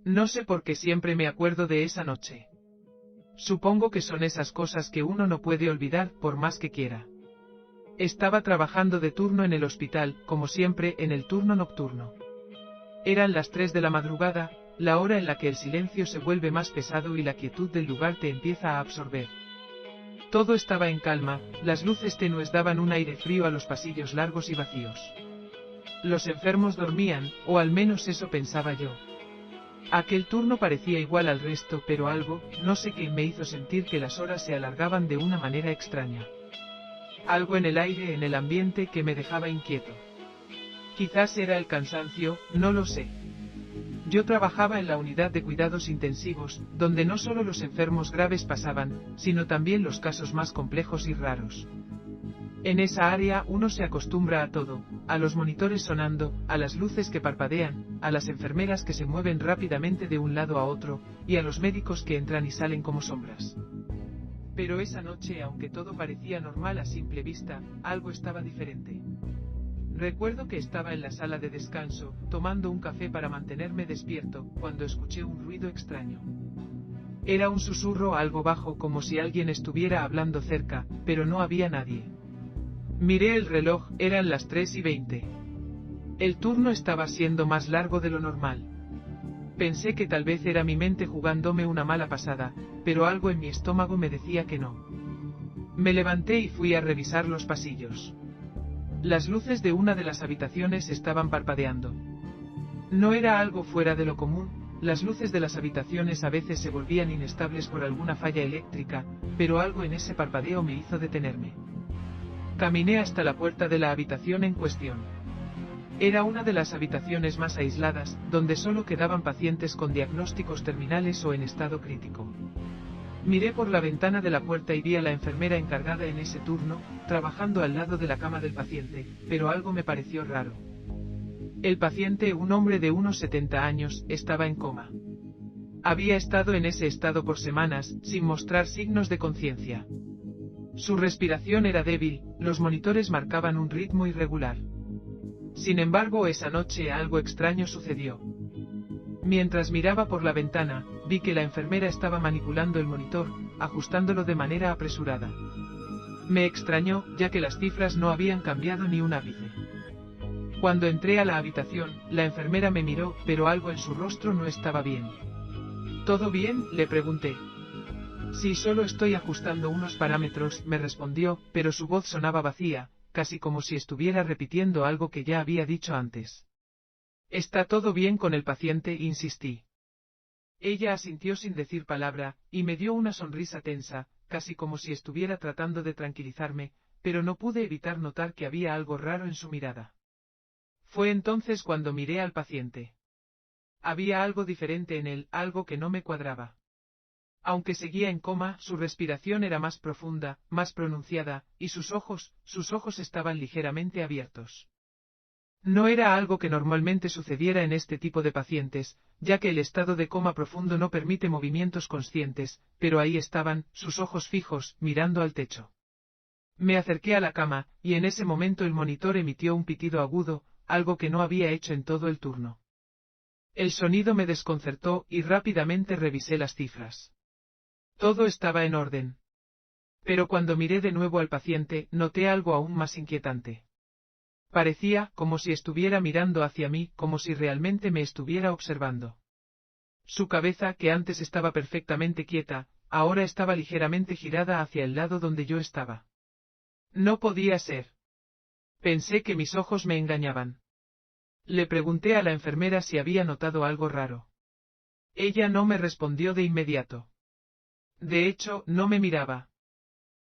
No sé por qué siempre me acuerdo de esa noche. Supongo que son esas cosas que uno no puede olvidar por más que quiera. Estaba trabajando de turno en el hospital, como siempre, en el turno nocturno. Eran las 3 de la madrugada, la hora en la que el silencio se vuelve más pesado y la quietud del lugar te empieza a absorber. Todo estaba en calma, las luces tenues daban un aire frío a los pasillos largos y vacíos. Los enfermos dormían, o al menos eso pensaba yo. Aquel turno parecía igual al resto, pero algo, no sé qué, me hizo sentir que las horas se alargaban de una manera extraña. Algo en el aire, en el ambiente, que me dejaba inquieto. Quizás era el cansancio, no lo sé. Yo trabajaba en la unidad de cuidados intensivos, donde no solo los enfermos graves pasaban, sino también los casos más complejos y raros. En esa área uno se acostumbra a todo, a los monitores sonando, a las luces que parpadean, a las enfermeras que se mueven rápidamente de un lado a otro, y a los médicos que entran y salen como sombras. Pero esa noche, aunque todo parecía normal a simple vista, algo estaba diferente. Recuerdo que estaba en la sala de descanso, tomando un café para mantenerme despierto, cuando escuché un ruido extraño. Era un susurro algo bajo, como si alguien estuviera hablando cerca, pero no había nadie. Miré el reloj, eran las 3:20. El turno estaba siendo más largo de lo normal. Pensé que tal vez era mi mente jugándome una mala pasada, pero algo en mi estómago me decía que no. Me levanté y fui a revisar los pasillos. Las luces de una de las habitaciones estaban parpadeando. No era algo fuera de lo común, las luces de las habitaciones a veces se volvían inestables por alguna falla eléctrica, pero algo en ese parpadeo me hizo detenerme. Caminé hasta la puerta de la habitación en cuestión. Era una de las habitaciones más aisladas, donde solo quedaban pacientes con diagnósticos terminales o en estado crítico. Miré por la ventana de la puerta y vi a la enfermera encargada en ese turno, trabajando al lado de la cama del paciente, pero algo me pareció raro. El paciente, un hombre de unos 70 años, estaba en coma. Había estado en ese estado por semanas, sin mostrar signos de conciencia. Su respiración era débil, los monitores marcaban un ritmo irregular. Sin embargo, esa noche algo extraño sucedió. Mientras miraba por la ventana, vi que la enfermera estaba manipulando el monitor, ajustándolo de manera apresurada. Me extrañó, ya que las cifras no habían cambiado ni un ápice. Cuando entré a la habitación, la enfermera me miró, pero algo en su rostro no estaba bien. ¿Todo bien?, le pregunté. Sí, solo estoy ajustando unos parámetros, me respondió, pero su voz sonaba vacía, casi como si estuviera repitiendo algo que ya había dicho antes. ¿Está todo bien con el paciente?, insistí. Ella asintió sin decir palabra, y me dio una sonrisa tensa, casi como si estuviera tratando de tranquilizarme, pero no pude evitar notar que había algo raro en su mirada. Fue entonces cuando miré al paciente. Había algo diferente en él, algo que no me cuadraba. Aunque seguía en coma, su respiración era más profunda, más pronunciada, y sus ojos estaban ligeramente abiertos. No era algo que normalmente sucediera en este tipo de pacientes, ya que el estado de coma profundo no permite movimientos conscientes, pero ahí estaban, sus ojos fijos, mirando al techo. Me acerqué a la cama, y en ese momento el monitor emitió un pitido agudo, algo que no había hecho en todo el turno. El sonido me desconcertó, y rápidamente revisé las cifras. Todo estaba en orden. Pero cuando miré de nuevo al paciente, noté algo aún más inquietante. Parecía como si estuviera mirando hacia mí, como si realmente me estuviera observando. Su cabeza, que antes estaba perfectamente quieta, ahora estaba ligeramente girada hacia el lado donde yo estaba. No podía ser. Pensé que mis ojos me engañaban. Le pregunté a la enfermera si había notado algo raro. Ella no me respondió de inmediato. De hecho, no me miraba.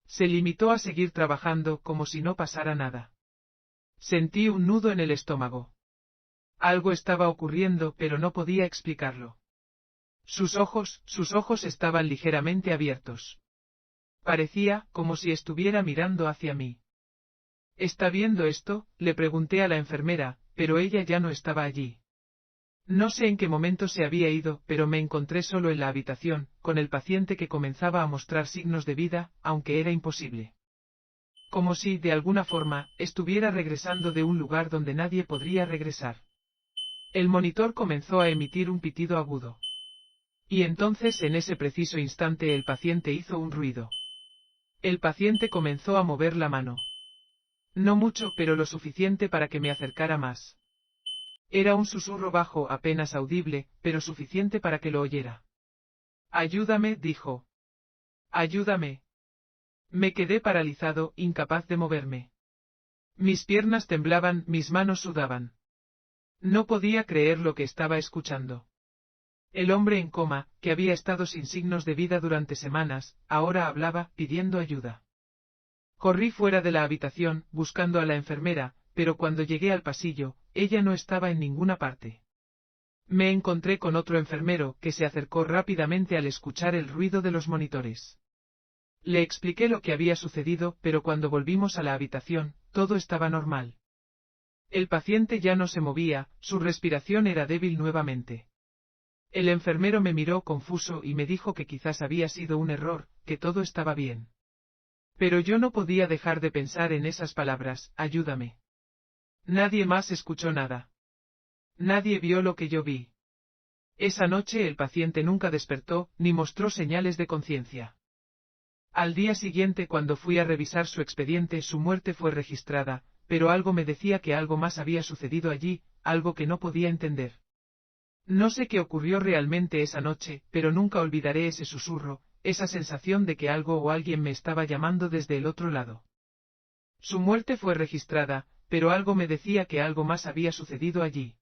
Se limitó a seguir trabajando como si no pasara nada. Sentí un nudo en el estómago. Algo estaba ocurriendo, pero no podía explicarlo. Sus ojos estaban ligeramente abiertos. Parecía como si estuviera mirando hacia mí. ¿Está viendo esto?, le pregunté a la enfermera, pero ella ya no estaba allí. No sé en qué momento se había ido, pero me encontré solo en la habitación, con el paciente que comenzaba a mostrar signos de vida, aunque era imposible. Como si, de alguna forma, estuviera regresando de un lugar donde nadie podría regresar. El monitor comenzó a emitir un pitido agudo. Y entonces en ese preciso instante el paciente hizo un ruido. El paciente comenzó a mover la mano. No mucho, pero lo suficiente para que me acercara más. Era un susurro bajo, apenas audible, pero suficiente para que lo oyera. Ayúdame, dijo. Ayúdame. Me quedé paralizado, incapaz de moverme. Mis piernas temblaban, mis manos sudaban. No podía creer lo que estaba escuchando. El hombre en coma, que había estado sin signos de vida durante semanas, ahora hablaba, pidiendo ayuda. Corrí fuera de la habitación, buscando a la enfermera, pero cuando llegué al pasillo, ella no estaba en ninguna parte. Me encontré con otro enfermero, que se acercó rápidamente al escuchar el ruido de los monitores. Le expliqué lo que había sucedido, pero cuando volvimos a la habitación, todo estaba normal. El paciente ya no se movía, su respiración era débil nuevamente. El enfermero me miró confuso y me dijo que quizás había sido un error, que todo estaba bien. Pero yo no podía dejar de pensar en esas palabras, ayúdame. Nadie más escuchó nada. Nadie vio lo que yo vi. Esa noche el paciente nunca despertó, ni mostró señales de conciencia. Al día siguiente, cuando fui a revisar su expediente, su muerte fue registrada, pero algo me decía que algo más había sucedido allí, algo que no podía entender. No sé qué ocurrió realmente esa noche, pero nunca olvidaré ese susurro, esa sensación de que algo o alguien me estaba llamando desde el otro lado. Su muerte fue registrada, pero algo me decía que algo más había sucedido allí.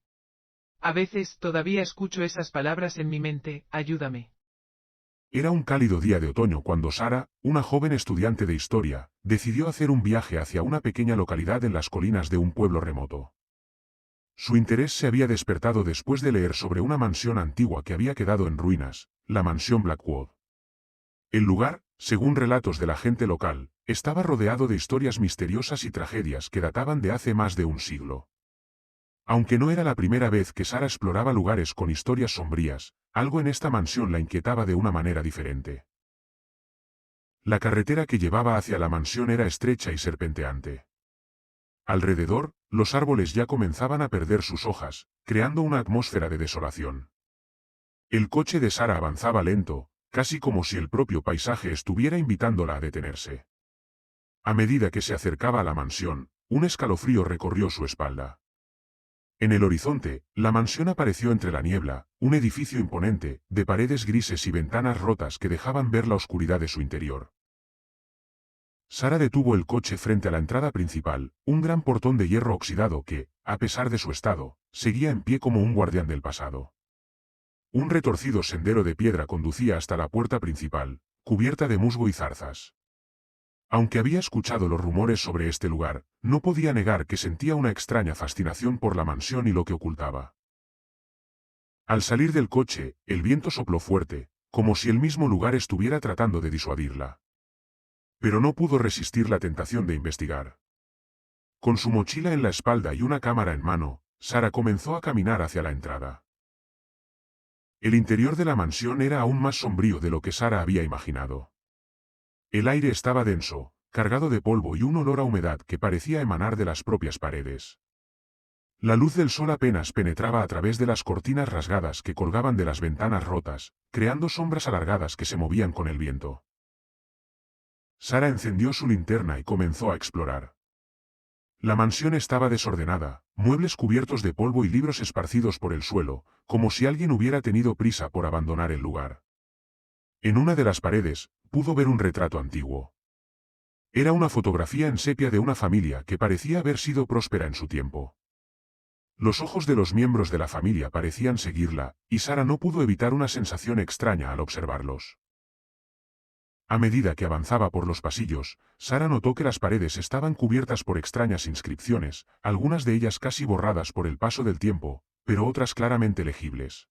A veces todavía escucho esas palabras en mi mente, ayúdame. Era un cálido día de otoño cuando Sara, una joven estudiante de historia, decidió hacer un viaje hacia una pequeña localidad en las colinas de un pueblo remoto. Su interés se había despertado después de leer sobre una mansión antigua que había quedado en ruinas, la mansión Blackwood. El lugar, según relatos de la gente local, estaba rodeado de historias misteriosas y tragedias que databan de hace más de un siglo. Aunque no era la primera vez que Sara exploraba lugares con historias sombrías, algo en esta mansión la inquietaba de una manera diferente. La carretera que llevaba hacia la mansión era estrecha y serpenteante. Alrededor, los árboles ya comenzaban a perder sus hojas, creando una atmósfera de desolación. El coche de Sara avanzaba lento, casi como si el propio paisaje estuviera invitándola a detenerse. A medida que se acercaba a la mansión, un escalofrío recorrió su espalda. En el horizonte, la mansión apareció entre la niebla, un edificio imponente, de paredes grises y ventanas rotas que dejaban ver la oscuridad de su interior. Sara detuvo el coche frente a la entrada principal, un gran portón de hierro oxidado que, a pesar de su estado, seguía en pie como un guardián del pasado. Un retorcido sendero de piedra conducía hasta la puerta principal, cubierta de musgo y zarzas. Aunque había escuchado los rumores sobre este lugar, no podía negar que sentía una extraña fascinación por la mansión y lo que ocultaba. Al salir del coche, el viento sopló fuerte, como si el mismo lugar estuviera tratando de disuadirla. Pero no pudo resistir la tentación de investigar. Con su mochila en la espalda y una cámara en mano, Sara comenzó a caminar hacia la entrada. El interior de la mansión era aún más sombrío de lo que Sara había imaginado. El aire estaba denso, cargado de polvo y un olor a humedad que parecía emanar de las propias paredes. La luz del sol apenas penetraba a través de las cortinas rasgadas que colgaban de las ventanas rotas, creando sombras alargadas que se movían con el viento. Sara encendió su linterna y comenzó a explorar. La mansión estaba desordenada, muebles cubiertos de polvo y libros esparcidos por el suelo, como si alguien hubiera tenido prisa por abandonar el lugar. En una de las paredes, pudo ver un retrato antiguo. Era una fotografía en sepia de una familia que parecía haber sido próspera en su tiempo. Los ojos de los miembros de la familia parecían seguirla, y Sara no pudo evitar una sensación extraña al observarlos. A medida que avanzaba por los pasillos, Sara notó que las paredes estaban cubiertas por extrañas inscripciones, algunas de ellas casi borradas por el paso del tiempo, pero otras claramente legibles.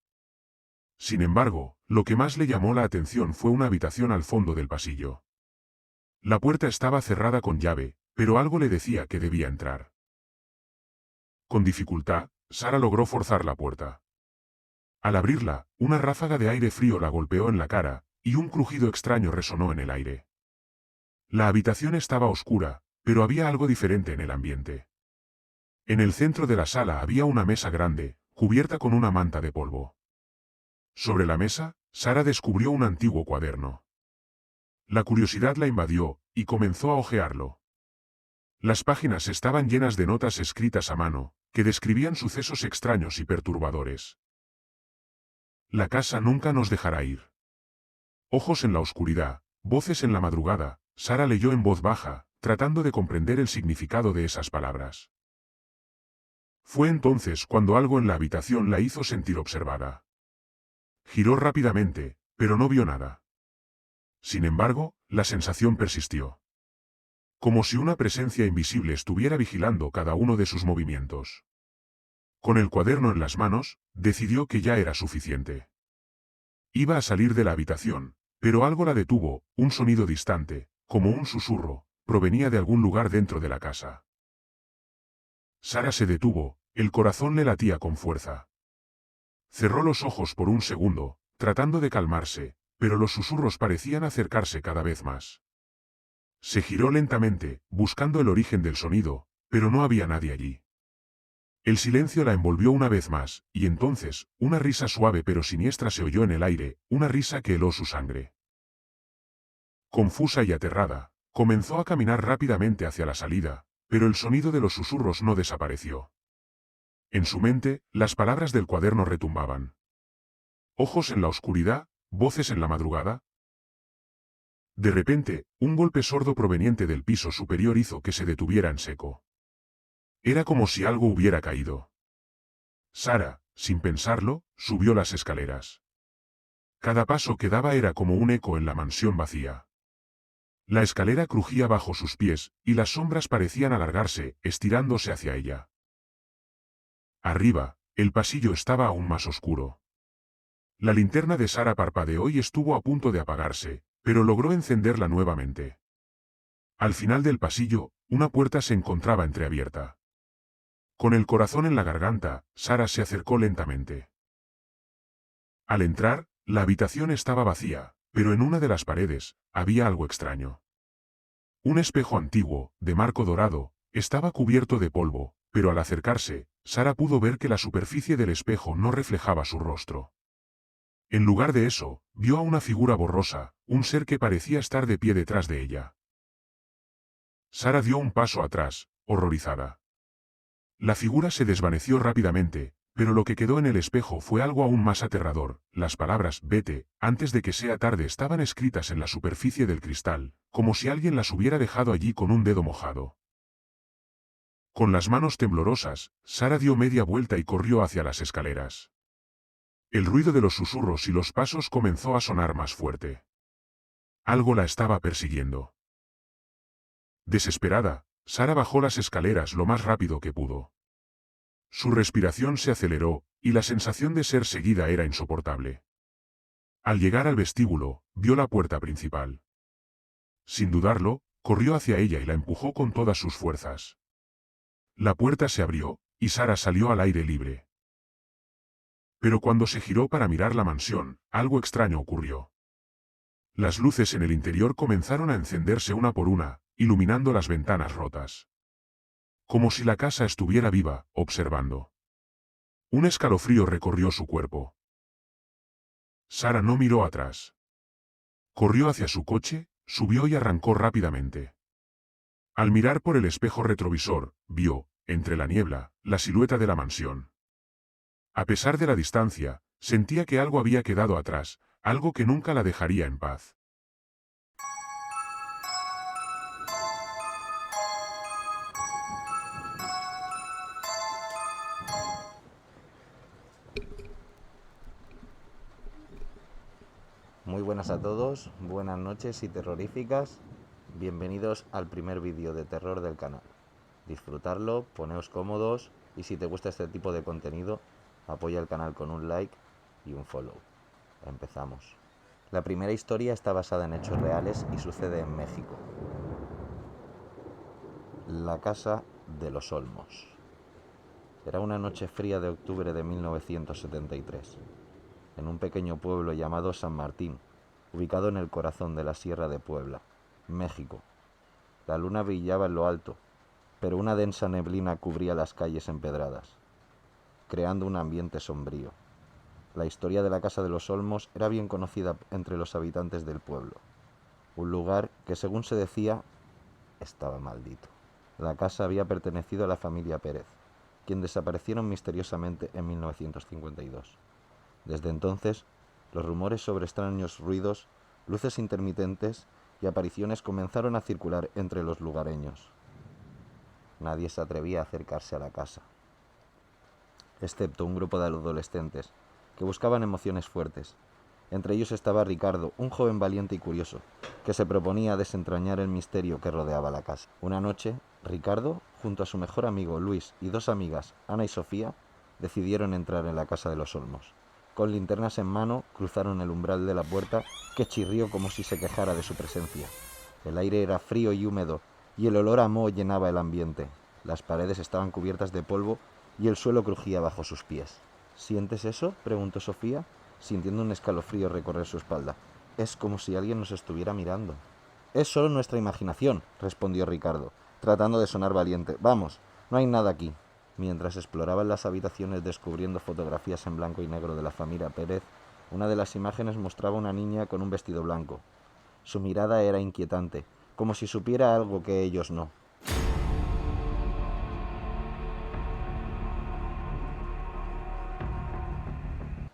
Sin embargo, lo que más le llamó la atención fue una habitación al fondo del pasillo. La puerta estaba cerrada con llave, pero algo le decía que debía entrar. Con dificultad, Sara logró forzar la puerta. Al abrirla, una ráfaga de aire frío la golpeó en la cara, y un crujido extraño resonó en el aire. La habitación estaba oscura, pero había algo diferente en el ambiente. En el centro de la sala había una mesa grande, cubierta con una manta de polvo. Sobre la mesa, Sara descubrió un antiguo cuaderno. La curiosidad la invadió, y comenzó a hojearlo. Las páginas estaban llenas de notas escritas a mano, que describían sucesos extraños y perturbadores. La casa nunca nos dejará ir. Ojos en la oscuridad, voces en la madrugada, Sara leyó en voz baja, tratando de comprender el significado de esas palabras. Fue entonces cuando algo en la habitación la hizo sentir observada. Giró rápidamente, pero no vio nada. Sin embargo, la sensación persistió. Como si una presencia invisible estuviera vigilando cada uno de sus movimientos. Con el cuaderno en las manos, decidió que ya era suficiente. Iba a salir de la habitación, pero algo la detuvo, un sonido distante, como un susurro, provenía de algún lugar dentro de la casa. Sara se detuvo, el corazón le latía con fuerza. Cerró los ojos por un segundo, tratando de calmarse, pero los susurros parecían acercarse cada vez más. Se giró lentamente, buscando el origen del sonido, pero no había nadie allí. El silencio la envolvió una vez más, y entonces, una risa suave pero siniestra se oyó en el aire, una risa que heló su sangre. Confusa y aterrada, comenzó a caminar rápidamente hacia la salida, pero el sonido de los susurros no desapareció. En su mente, las palabras del cuaderno retumbaban. Ojos en la oscuridad, voces en la madrugada. De repente, un golpe sordo proveniente del piso superior hizo que se detuviera en seco. Era como si algo hubiera caído. Sara, sin pensarlo, subió las escaleras. Cada paso que daba era como un eco en la mansión vacía. La escalera crujía bajo sus pies, y las sombras parecían alargarse, estirándose hacia ella. Arriba, el pasillo estaba aún más oscuro. La linterna de Sara parpadeó y estuvo a punto de apagarse, pero logró encenderla nuevamente. Al final del pasillo, una puerta se encontraba entreabierta. Con el corazón en la garganta, Sara se acercó lentamente. Al entrar, la habitación estaba vacía, pero en una de las paredes, había algo extraño. Un espejo antiguo, de marco dorado, estaba cubierto de polvo, pero al acercarse, Sara pudo ver que la superficie del espejo no reflejaba su rostro. En lugar de eso, vio a una figura borrosa, un ser que parecía estar de pie detrás de ella. Sara dio un paso atrás, horrorizada. La figura se desvaneció rápidamente, pero lo que quedó en el espejo fue algo aún más aterrador. Las palabras «vete, antes de que sea tarde» estaban escritas en la superficie del cristal, como si alguien las hubiera dejado allí con un dedo mojado. Con las manos temblorosas, Sara dio media vuelta y corrió hacia las escaleras. El ruido de los susurros y los pasos comenzó a sonar más fuerte. Algo la estaba persiguiendo. Desesperada, Sara bajó las escaleras lo más rápido que pudo. Su respiración se aceleró, y la sensación de ser seguida era insoportable. Al llegar al vestíbulo, vio la puerta principal. Sin dudarlo, corrió hacia ella y la empujó con todas sus fuerzas. La puerta se abrió, y Sara salió al aire libre. Pero cuando se giró para mirar la mansión, algo extraño ocurrió. Las luces en el interior comenzaron a encenderse una por una, iluminando las ventanas rotas. Como si la casa estuviera viva, observando. Un escalofrío recorrió su cuerpo. Sara no miró atrás. Corrió hacia su coche, subió y arrancó rápidamente. Al mirar por el espejo retrovisor, vio, entre la niebla, la silueta de la mansión. A pesar de la distancia, sentía que algo había quedado atrás, algo que nunca la dejaría en paz. Muy buenas a todos, buenas noches y terroríficas. Bienvenidos al primer vídeo de terror del canal. Disfrutarlo, poneos cómodos y si te gusta este tipo de contenido, apoya el canal con un like y un follow. Empezamos. La primera historia está basada en hechos reales y sucede en México. La casa de los Olmos. Era una noche fría de octubre de 1973. En un pequeño pueblo llamado San Martín, ubicado en el corazón de la Sierra de Puebla, México. La luna brillaba en lo alto, pero una densa neblina cubría las calles empedradas. creando un ambiente sombrío. La historia de la Casa de los Olmos era bien conocida entre los habitantes del pueblo, un lugar que, según se decía, estaba maldito. La casa había pertenecido a la familia Pérez, quien desaparecieron misteriosamente en 1952. Desde entonces, los rumores sobre extraños ruidos, luces intermitentes y apariciones comenzaron a circular entre los lugareños. Nadie se atrevía a acercarse a la casa, excepto un grupo de adolescentes que buscaban emociones fuertes. Entre ellos estaba Ricardo, un joven valiente y curioso, que se proponía desentrañar el misterio que rodeaba la casa. Una noche, Ricardo, junto a su mejor amigo Luis y dos amigas, Ana y Sofía, decidieron entrar en la Casa de los Olmos. Con linternas en mano, cruzaron el umbral de la puerta, que chirrió como si se quejara de su presencia. El aire era frío y húmedo, y el olor a moho llenaba el ambiente. Las paredes estaban cubiertas de polvo y el suelo crujía bajo sus pies. ¿Sientes eso?, preguntó Sofía, sintiendo un escalofrío recorrer su espalda. Es como si alguien nos estuviera mirando. Es solo nuestra imaginación, respondió Ricardo, tratando de sonar valiente. Vamos, no hay nada aquí. Mientras exploraban las habitaciones descubriendo fotografías en blanco y negro de la familia Pérez, una de las imágenes mostraba a una niña con un vestido blanco. Su mirada era inquietante, como si supiera algo que ellos no.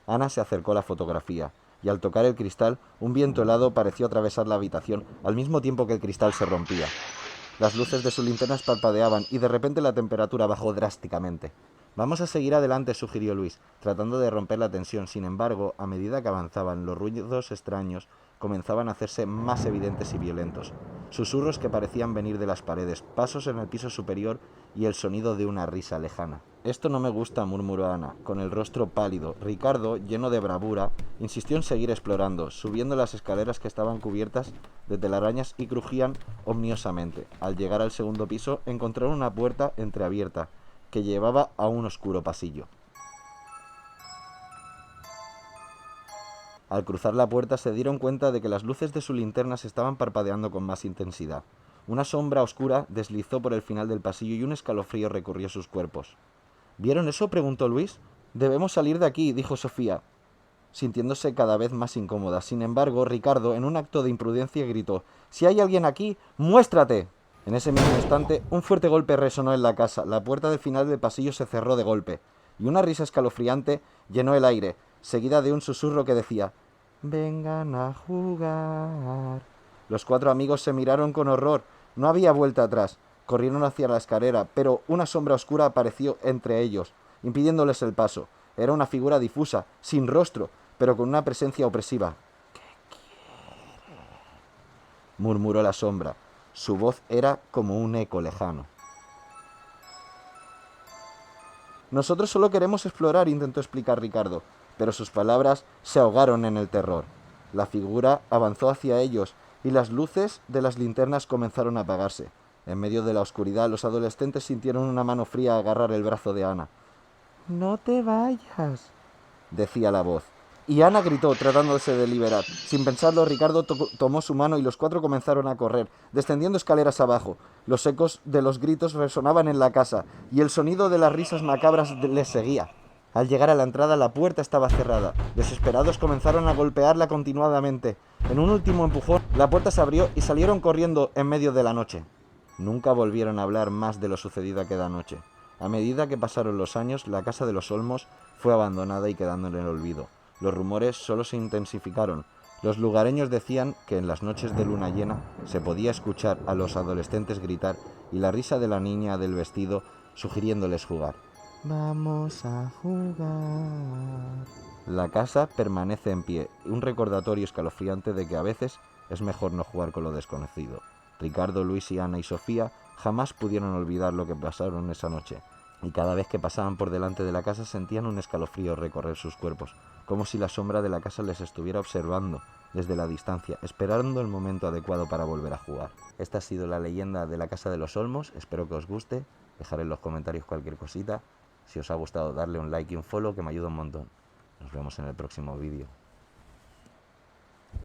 Ana se acercó a la fotografía, y al tocar el cristal, un viento helado pareció atravesar la habitación al mismo tiempo que el cristal se rompía. Las luces de sus linternas parpadeaban y de repente la temperatura bajó drásticamente. Vamos a seguir adelante, sugirió Luis, tratando de romper la tensión. Sin embargo, a medida que avanzaban, los ruidos extraños comenzaban a hacerse más evidentes y violentos. Susurros que parecían venir de las paredes, pasos en el piso superior y el sonido de una risa lejana. Esto no me gusta, murmuró Ana, con el rostro pálido. Ricardo, lleno de bravura, insistió en seguir explorando, subiendo las escaleras que estaban cubiertas de telarañas y crujían omniosamente. Al llegar al segundo piso, encontraron una puerta entreabierta que llevaba a un oscuro pasillo. Al cruzar la puerta se dieron cuenta de que las luces de sus linternas estaban parpadeando con más intensidad. Una sombra oscura deslizó por el final del pasillo y un escalofrío recorrió sus cuerpos. ¿Vieron eso?, preguntó Luis. Debemos salir de aquí, dijo Sofía, sintiéndose cada vez más incómoda. Sin embargo, Ricardo, en un acto de imprudencia, gritó: «Si hay alguien aquí, ¡muéstrate!». En ese mismo instante, un fuerte golpe resonó en la casa. La puerta del final del pasillo se cerró de golpe, y una risa escalofriante llenó el aire, seguida de un susurro que decía: «Vengan a jugar». Los cuatro amigos se miraron con horror. No había vuelta atrás. Corrieron hacia la escalera, pero una sombra oscura apareció entre ellos, impidiéndoles el paso. Era una figura difusa, sin rostro, pero con una presencia opresiva. «¿Qué quiere?», murmuró la sombra. Su voz era como un eco lejano. «Nosotros solo queremos explorar», intentó explicar Ricardo, pero sus palabras se ahogaron en el terror. La figura avanzó hacia ellos y las luces de las linternas comenzaron a apagarse. En medio de la oscuridad, los adolescentes sintieron una mano fría agarrar el brazo de Ana. «No te vayas», decía la voz. Y Ana gritó, tratándose de liberar. Sin pensarlo, Ricardo tomó su mano y los cuatro comenzaron a correr, descendiendo escaleras abajo. Los ecos de los gritos resonaban en la casa, y el sonido de las risas macabras les seguía. Al llegar a la entrada, la puerta estaba cerrada. Desesperados, comenzaron a golpearla continuadamente. En un último empujón, la puerta se abrió y salieron corriendo en medio de la noche. Nunca volvieron a hablar más de lo sucedido aquella noche. A medida que pasaron los años, la Casa de los Olmos fue abandonada y quedando en el olvido. Los rumores solo se intensificaron. Los lugareños decían que en las noches de luna llena se podía escuchar a los adolescentes gritar y la risa de la niña del vestido sugiriéndoles jugar. «Vamos a jugar». La casa permanece en pie, un recordatorio escalofriante de que a veces es mejor no jugar con lo desconocido. Ricardo, Luis y Ana y Sofía jamás pudieron olvidar lo que pasaron esa noche, y cada vez que pasaban por delante de la casa sentían un escalofrío recorrer sus cuerpos, como si la sombra de la casa les estuviera observando desde la distancia, esperando el momento adecuado para volver a jugar. Esta ha sido la leyenda de la Casa de los Olmos. Espero que os guste. Dejaré en los comentarios cualquier cosita. Si os ha gustado, darle un like y un follow, que me ayuda un montón. Nos vemos en el próximo vídeo.